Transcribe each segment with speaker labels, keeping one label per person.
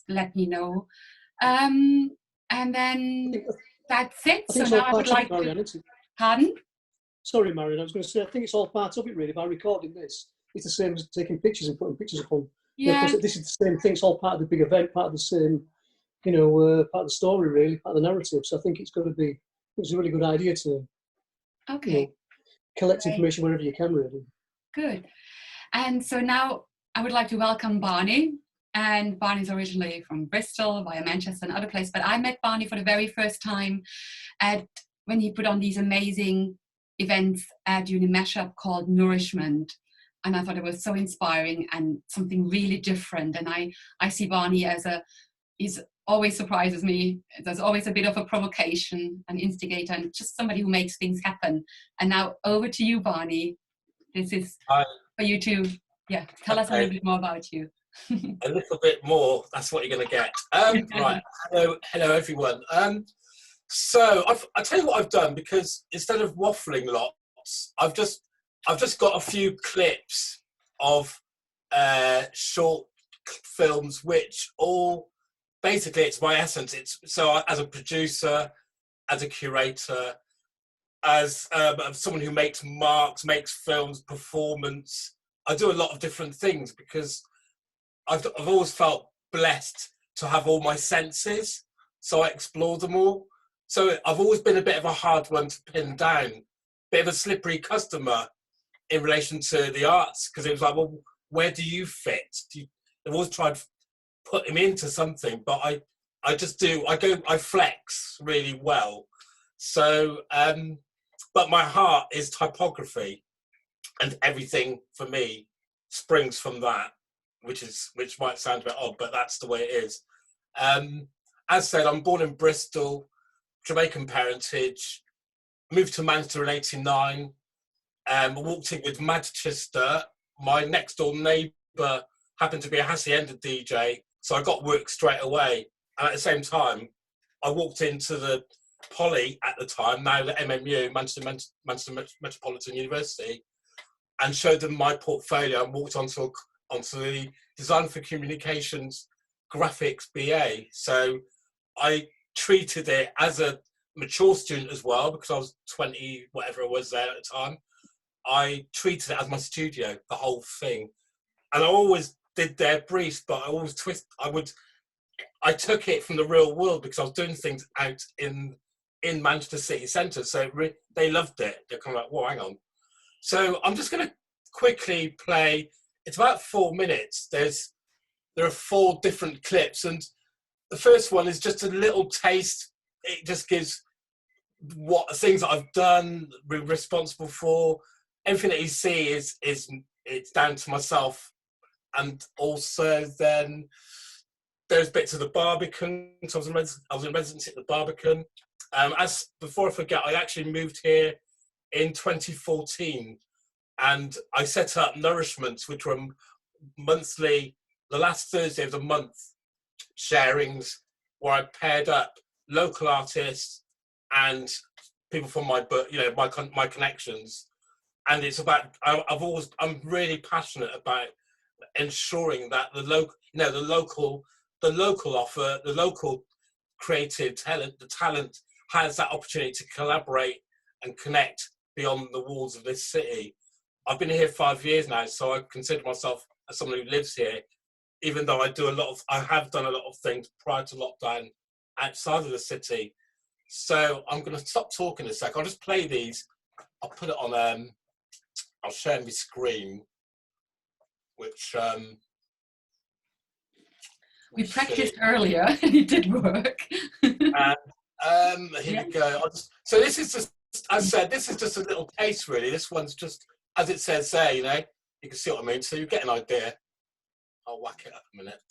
Speaker 1: let me know. And then that's it.
Speaker 2: I think
Speaker 1: so now I would like
Speaker 2: Marianne,
Speaker 1: to... Pardon?
Speaker 2: Sorry, Marianne, I was going to say, I think it's all part of it, really. By recording this, it's the same as taking pictures and putting pictures upon.
Speaker 1: Yeah.
Speaker 2: Because this is the same thing. It's all part of the big event, part of the same, part of the story, really, part of the narrative. So I think it's a really good idea to collect information wherever you can, really.
Speaker 1: Good. And so now I would like to welcome Barney. And Barney's originally from Bristol, via Manchester and other places. But I met Barney for the very first time when he put on these amazing events during a mashup called Nourishment. And I thought it was so inspiring and something really different. And I see Barney he's always surprises me. There's always a bit of a provocation, an instigator, and just somebody who makes things happen. And now over to you, Barney. This is for you to, tell us a little bit more about you.
Speaker 3: A little bit more, that's what you're going to get. Right, hello everyone. So I'll tell you what I've done, because instead of waffling lots, I've just got a few clips of short films, which all basically it's my essence. So as a producer, as a curator, as someone who makes marks, makes films, performance, I do a lot of different things because I've always felt blessed to have all my senses, so I explore them all. So I've always been a bit of a hard one to pin down, bit of a slippery customer in relation to the arts, because it was like, well, where do you fit? I've always tried to put him into something, but I flex really well. So, but my heart is typography, and everything for me springs from that. Which might sound a bit odd, but that's the way it is. As said, I'm born in Bristol, Jamaican parentage, moved to Manchester in '89, walked in with Manchester. My next door neighbour happened to be a Hacienda DJ, so I got work straight away. And at the same time, I walked into the Poly at the time, now the MMU, Manchester Metropolitan University, and showed them my portfolio and walked onto the Design for Communications Graphics BA. So I treated it as a mature student as well, because I was 20, whatever it was there at the time. I treated it as my studio, the whole thing. And I always did their briefs, but I always I took it from the real world, because I was doing things out in Manchester city centre. So they loved it. They're kind of like, whoa, hang on. So I'm just going to quickly play. It's about 4 minutes. There are 4 different clips, and the first one is just a little taste. It just gives what things that I've done, been responsible for. Everything that you see it's down to myself, and also then there's bits of the Barbican. So I was in residency at the Barbican. As before I forget, I actually moved here in 2014. And I set up Nourishments, which were monthly, the last Thursday of the month, sharings, where I paired up local artists and people from my connections. And it's about, I'm really passionate about ensuring that the local offer, the local creative talent, the talent has that opportunity to collaborate and connect beyond the walls of this city. I've been here 5 years now, so I consider myself as someone who lives here, even though I have done a lot of things prior to lockdown outside of the city. So I'm going to stop talking a sec. I'll just play these. I'll put it on, I'll share my screen, which...
Speaker 1: we practiced earlier, and it did work.
Speaker 3: And here we go. So this is just, as I said, this is just a little taste, really. This one's just... As it says there, you can see what I mean. So you get an idea. I'll whack it up a minute.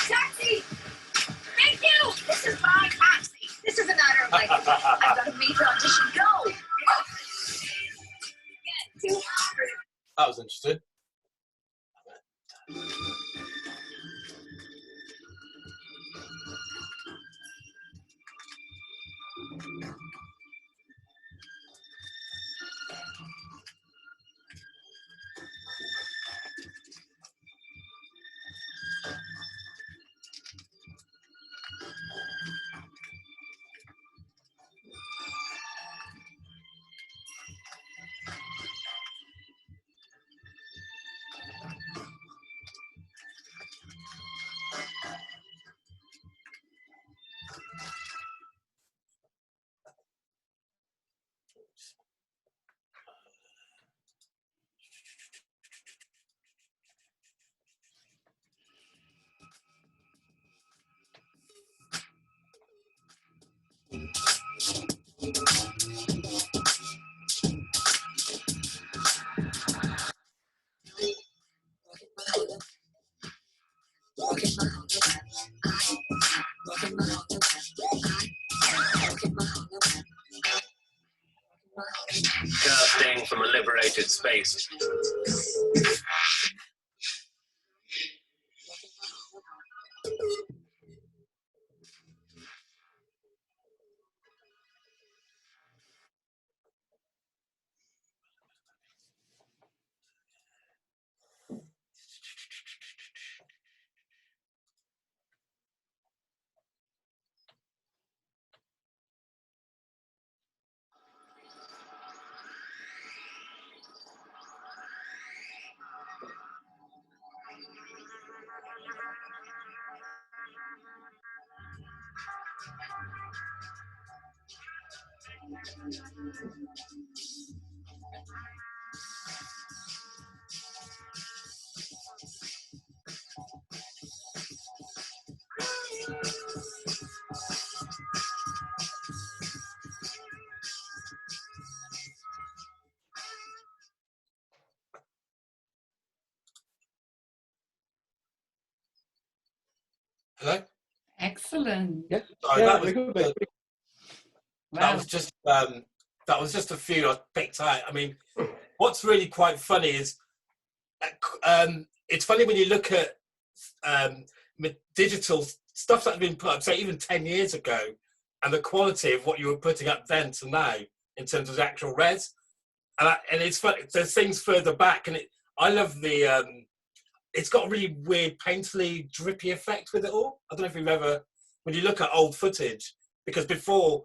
Speaker 4: Taxi! Thank you! This is my taxi. This is a matter of like, I've got a major audition. Go!
Speaker 3: That was interesting.
Speaker 5: Casting from a liberated space.
Speaker 3: Hello?
Speaker 1: Excellent.
Speaker 2: Yeah,
Speaker 3: Sorry,
Speaker 2: yeah,
Speaker 3: that was
Speaker 2: very good, mate.
Speaker 1: Wow.
Speaker 3: that was just a few I picked out. I mean, what's really quite funny is it's funny when you look at digital stuff that had been put up, say even 10 years ago, and the quality of what you were putting up then to now in terms of the actual res. And it's funny, there's things further back, and I love the it's got a really weird, painterly, drippy effect with it all. I don't know if you've ever, when you look at old footage, because before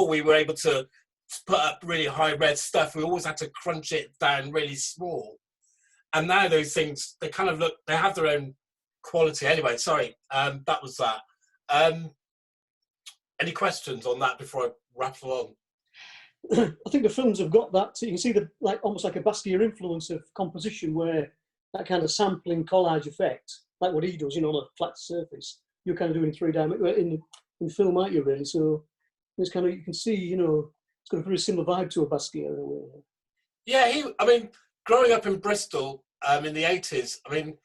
Speaker 3: we were able to put up really high res stuff, we always had to crunch it down really small. And now those things, they kind of they have their own quality. Anyway, sorry, that was that. Any questions on that before I rattle on?
Speaker 2: I think the films have got that. So you can see the almost like a Basquiat influence of composition, where that kind of sampling collage effect, like what he does, on a flat surface, you're kind of doing 3 dimensions in film, aren't you? Really, so it's kind of, you can see, it's got a very similar vibe to a Basquiat in a way.
Speaker 3: Yeah, I mean, growing up in Bristol in the 80s, I mean,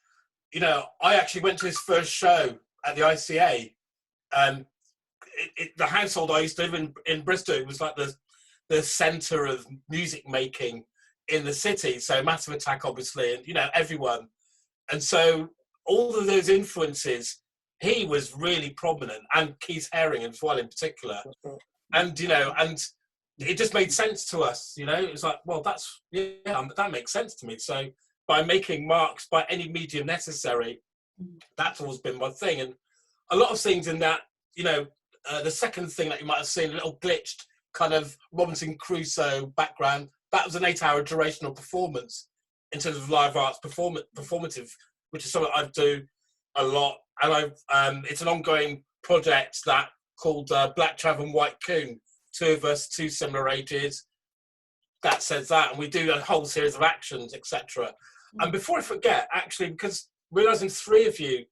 Speaker 3: I actually went to his first show at the ICA. The household I used to live in Bristol, it was like the centre of music making in the city. So Massive Attack, obviously, and everyone. And so all of those influences, he was really prominent, and Keith Haring as well in particular. And and it just made sense to us. It was like, well, that makes sense to me. So by making marks by any medium necessary, that's always been my thing. And a lot of things in that, the second thing that you might have seen, a little glitched kind of Robinson Crusoe background, that was an 8-hour durational performance in terms of live arts performative, which is something I do a lot. And it's an ongoing project that called Black Trav and White Coon, 2 of us, 2 similar ages. That says that, and we do a whole series of actions, etc. And before I forget, actually, because realising 3 of you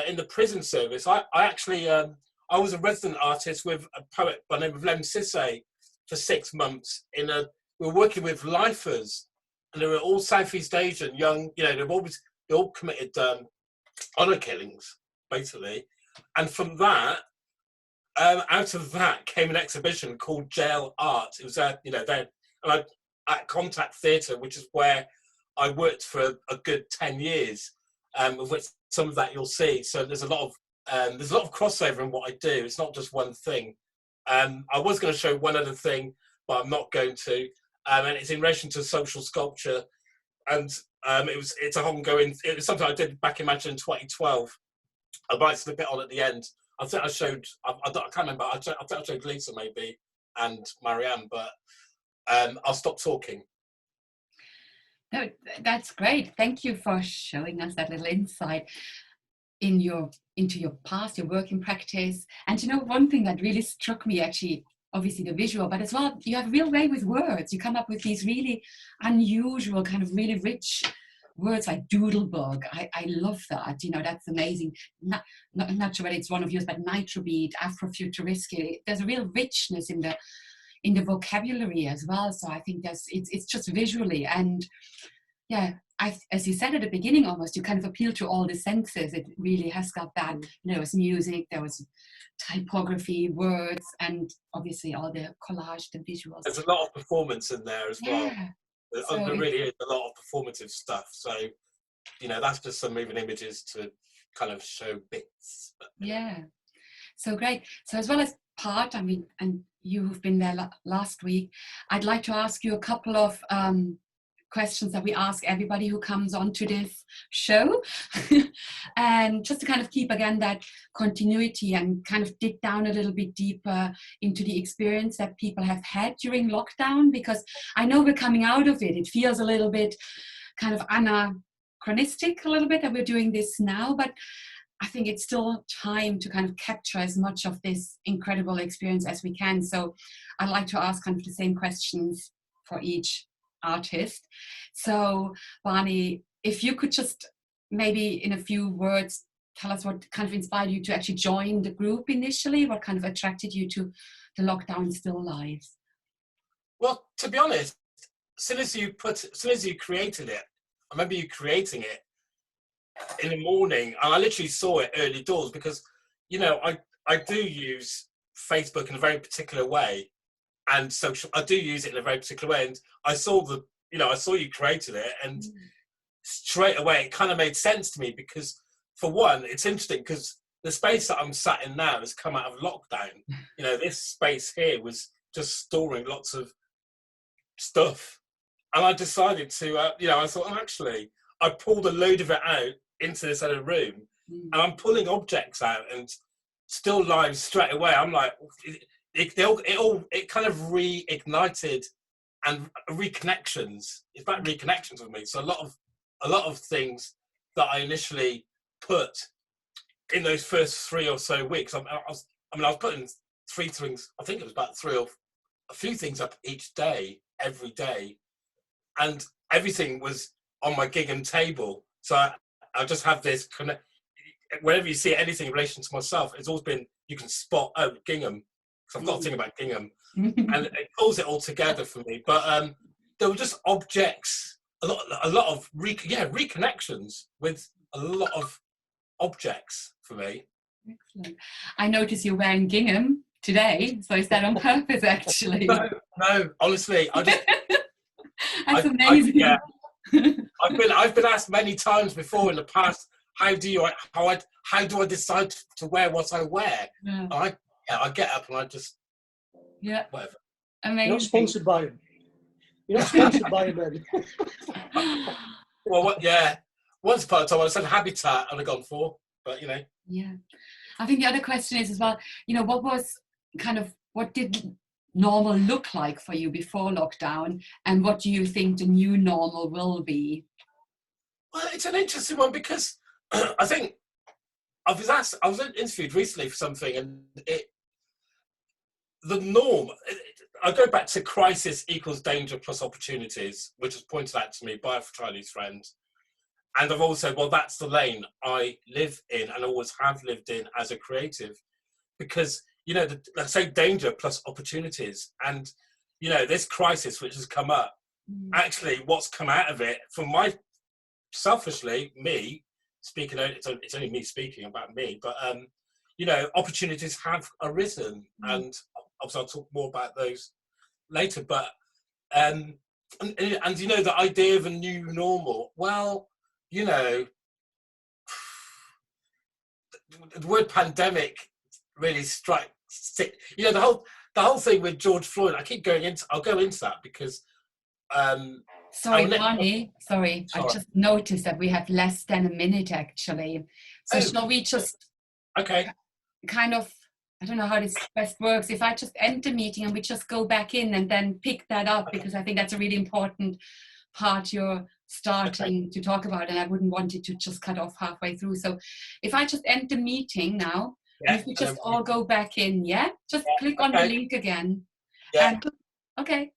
Speaker 3: in the prison service, I actually I was a resident artist with a poet by the name of Lem Sisse for 6 months. We were working with lifers, and they were all Southeast Asian, young. They all committed honour killings, basically. And from that, out of that came an exhibition called Jail Art. It was at Contact Theatre, which is where I worked for a good 10 years, of which some of that you'll see. So there's a lot of crossover in what I do. It's not just one thing. I was going to show one other thing, but I'm not going to. And it's in relation to social sculpture, and it's an ongoing. It was something I did back in Manchester in 2012. I might slip it on at the end. I think I showed. I can't remember. I think I showed Lisa maybe and Marianne, but I'll stop talking.
Speaker 1: No, that's great. Thank you for showing us that little insight into your past, your working practice. And one thing that really struck me, actually, obviously the visual, but as well, you have a real way with words. You come up with these really unusual, kind of really rich words like doodlebug. I love that. That's amazing. Not sure whether it's one of yours, but nitrobeat, Afrofuturistic. There's a real richness in the vocabulary as well. So I think it's just visually, and yeah, as you said at the beginning, almost you kind of appeal to all the senses. It really has got that. There was music, there was typography, words, and obviously all the collage, the visuals.
Speaker 3: There's a lot of performance in there as well.
Speaker 1: Yeah.
Speaker 3: There really is a lot of performative stuff. So, that's just some moving images to kind of show bits.
Speaker 1: Yeah. So great. So as well as part, and you've been there last week, I'd like to ask you a couple of questions that we ask everybody who comes onto this show. And just to kind of keep, again, that continuity and kind of dig down a little bit deeper into the experience that people have had during lockdown, because I know we're coming out of it. It feels a little bit kind of anachronistic a little bit that we're doing this now, but I think it's still time to kind of capture as much of this incredible experience as we can. So I'd like to ask kind of the same questions for each artist. So Barney, if you could just maybe in a few words tell us what kind of inspired you to actually join the group initially, what kind of attracted you to the Lockdown Still Lives?
Speaker 3: Well, to be honest, as soon as you created it, I remember you creating it, in the morning, and I literally saw it early doors because, you know, I do use Facebook in a very particular way, and social. I do use it in a very particular way, and I saw I saw you created it, and straight away it kind of made sense to me because, for one, it's interesting because the space that I'm sat in now has come out of lockdown. You know, this space here was just storing lots of stuff, and I decided to, I thought, oh, actually, I pulled a load of it out into this other room, and I'm pulling objects out and still lives straight away. I'm like, it kind of reignited and reconnections. It's about reconnections with me. So a lot of things that I initially put in those first 3 or so weeks. I was putting 3 things. I think it was about a few things up each day, every day, and everything was on my Gingham table. So I just have this connect. Whenever you see anything in relation to myself, it's always been, you can spot, oh, Gingham, because I've got a thing about Gingham, and it pulls it all together for me. But there were just objects, a lot of reconnections with a lot of objects for me.
Speaker 1: Excellent. I notice you're wearing gingham today, so is that on purpose, actually?
Speaker 3: No, honestly, I just.
Speaker 1: That's amazing.
Speaker 3: I've been asked many times before in the past, how do I decide to wear what I wear?
Speaker 1: Yeah.
Speaker 3: I get up and I just whatever.
Speaker 1: Amazing.
Speaker 2: You're not sponsored by him. You're not sponsored by him, then.
Speaker 3: Well, yeah. Once upon a time, I said Habitat I'd have gone for, but you know.
Speaker 1: Yeah, I think the other question is as well, you know, what did normal look like for you before lockdown, and what do you think the new normal will be?
Speaker 3: Well, it's an interesting one because I think I was interviewed recently for something, and the norm. I go back to crisis equals danger plus opportunities, which was pointed out to me by a Chinese friend. And I've always said, well, that's the lane I live in and always have lived in as a creative. Because, you know, let's say danger plus opportunities. And, you know, this crisis which has come up, actually what's come out of it, from my, selfishly, me, speaking, it's only me speaking about me, but, you know, opportunities have arisen. And obviously I'll talk more about those later. But, and you know, the idea of a new normal, well, you know, the word pandemic really strikes. You know, the whole thing with George Floyd. I'll go into that because.
Speaker 1: Sorry, Barney. Sorry, I just noticed that we have less than a minute actually. So shall we just?
Speaker 3: Okay.
Speaker 1: Kind of. I don't know how this best works. If I just end the meeting and we just go back in and then pick that up, because I think that's a really important part you're starting to talk about, and I wouldn't want it to just cut off halfway through. So if I just end the meeting now, if we just all go back in, just click on the link again.
Speaker 3: Yeah.
Speaker 1: Okay.